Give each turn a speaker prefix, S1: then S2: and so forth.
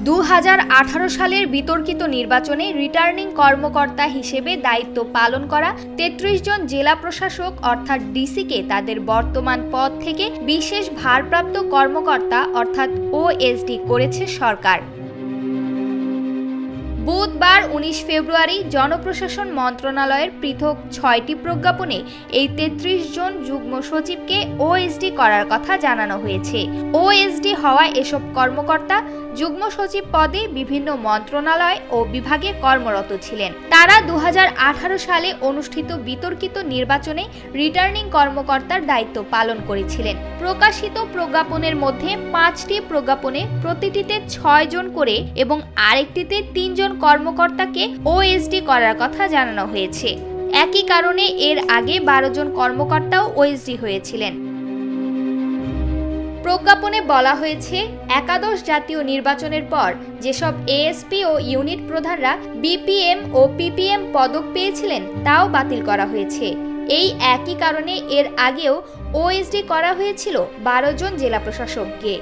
S1: 2018 সালের বিতর্কিত নির্বাচনে রিটার্নিং কর্মকর্তা হিসেবে দায়িত্ব পালন করা 33 জন জেলা প্রশাসক অর্থাৎ ডিসিকে তাদের বর্তমান পদ থেকে বিশেষ ভারপ্রাপ্ত কর্মকর্তা অর্থাৎ ওএসডি করেছে সরকার। বুধবার 19 ফেব্রুয়ারি জনপ্রশাসন মন্ত্রণালয়ের পৃথক 6টি প্রজ্ঞাপনে এই 33 জন যুগ্ম সচিবকে ওএসডি করার কথা জানানো হয়েছে। ওএসডি হওয়া এসব কর্মকর্তা যুগ্ম সচিব পদে বিভিন্ন মন্ত্রণালয় ও বিভাগে কর্মরত ছিলেন। তারা 2018 সালে অনুষ্ঠিত বিতর্কিত নির্বাচনে রিটার্নিং কর্মকর্তার দায়িত্ব পালন করেছিলেন। প্রকাশিত প্রজ্ঞাপনের মধ্যে 5টি প্রজ্ঞাপনে প্রতিটিতে 6 জন করে এবং আরেকটিতে 3 জন কর্মকর্তাকে ওএসডি করার কথা জানানো হয়েছে। একই কারণে এর আগে 12 জন কর্মকর্তাও ওএসডি হয়েছিলেন। প্রজ্ঞাপনে বলা হয়েছে, একাদশ জাতীয় নির্বাচনের পর যেসব এএসপি ও ইউনিট প্রধানরা বিপিএম ও পিপিএম পদক পেয়েছিলেন তাও বাতিল করা হয়েছে। এই একই কারণে এর আগেও ওএসডি করা হয়েছিল 12 জন জেলা প্রশাসককে।